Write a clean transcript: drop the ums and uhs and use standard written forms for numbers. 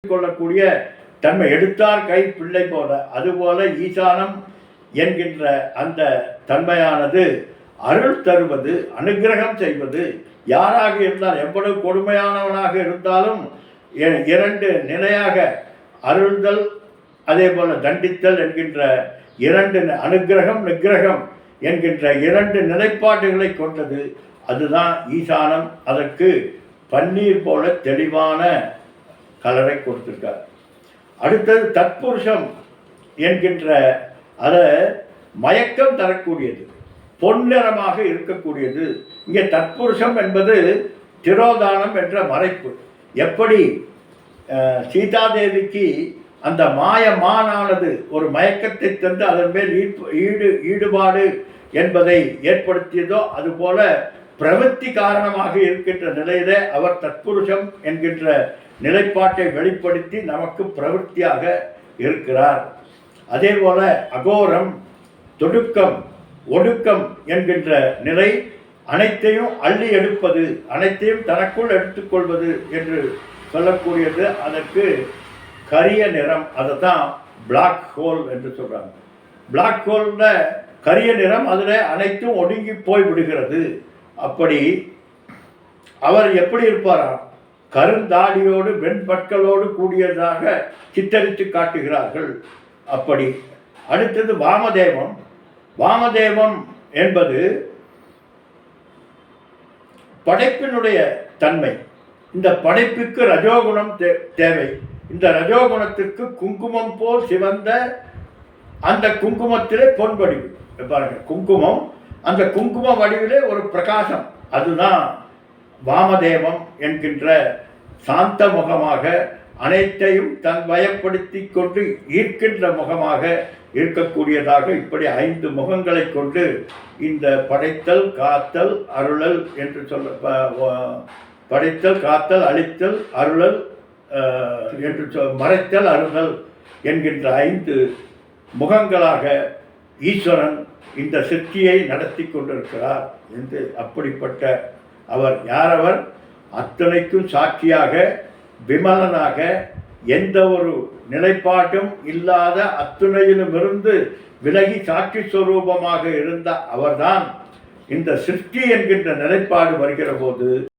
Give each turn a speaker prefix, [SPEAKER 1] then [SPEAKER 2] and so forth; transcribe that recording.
[SPEAKER 1] கொள்ளக்கூடிய தன்மை, எடுத்தார் கை பிள்ளை போல. அதுபோல ஈசானம் என்கின்ற அந்த தன்மையானது அருள் தருவது, அனுகிரகம் செய்வது. யாராக இருந்தால், எவ்வளவு கொடுமையானவனாக இருந்தாலும் இரண்டு நிலையாக அருள்தல் அதே போல தண்டித்தல் என்கின்ற இரண்டு, அனுகிரகம் நிகிரகம் என்கின்ற இரண்டு நிலைப்பாடுகளை கொண்டது. அதுதான் ஈசானம். அதற்கு பன்னீர் போல தெளிவான கலரை கொடுத்திருக்கார். அடுத்தது தத்புருஷம் என்கின்ற அதை மயக்கம் தரக்கூடியது, பொன்னிறமாக இருக்கக்கூடியது. இங்கே தத்புருஷம் என்பது திரோதானம் என்ற மறைப்பு. எப்படி சீதாதேவிக்கு அந்த மாயமானானது ஒரு மயக்கத்தை தந்து அதன் மேல் ஈடுபாடு என்பதை ஏற்படுத்தியதோ, அதுபோல பிரவೃತ್ತಿ காரணமாக இருக்கின்ற நிலையிலே அவர் தத்புருஷம் என்கின்ற நிலைப்பாட்டை வெளிப்படுத்தி நமக்கு பிரவೃத்தியாக இருக்கிறார். அதே போல அகோரம், தொடுக்கம், ஒடுக்கம் என்கின்ற நிலை அனைத்தையும் அள்ளி எடுப்பது, அனைத்தையும் தனக்குள் எடுத்துக்கொள்வது என்று சொல்லக்கூடியது. அதற்கு கரிய நிறம், அதை தான் பிளாக் ஹோல் என்று சொல்கிறாங்க. பிளாக் ஹோல்ல கரிய நிறம், அதில் அனைத்தும் ஒடுங்கி போய் விடுகிறது. அப்படி அவர் எப்படி இருப்பாராம்? கருந்தாடியோடு வெண்பற்களோடு கூடியதாக சித்தரித்து காட்டுகிறார்கள். அப்படி அடுத்தது வாமதேவம். வாமதேவம் என்பது படைப்பினுடைய தன்மை. இந்த படைப்புக்கு ரஜோகுணம் தேவை. இந்த ரஜோகுணத்திற்கு குங்குமம் போல் சிவந்த அந்த குங்குமத்திலே பொன் வடிவு பாருங்க. குங்குமம், அந்த குங்கும வடிவிலே ஒரு பிரகாசம், அதுதான் வாமதேவம் என்கின்ற சாந்த முகமாக, அனைத்தையும் தன் வயப்படுத்தி கொண்டு ஈர்க்கின்ற முகமாக இருக்கக்கூடியதாக, இப்படி 5 முகங்களை கொண்டு இந்த படைத்தல், காத்தல், அருளல் என்று படைத்தல், காத்தல், அழித்தல், அருளல் என்று மறைத்தல், அருளல் என்கின்ற 5 முகங்களாக ஈஸ்வரன் இந்த சிருஷ்டியை நடத்தி கொண்டிருக்கிறார் என்று. அப்படிப்பட்ட அவர் யாரவர்? அத்தனைக்கும் சாட்சியாக, விமலனாக, எந்த ஒரு நிலைப்பாட்டும் இல்லாத அத்துணையிலுமிருந்து விலகி சாட்சி ஸ்வரூபமாக இருந்த அவர்தான் இந்த சிருஷ்டி என்கின்ற நிலைப்பாடு வருகிற போது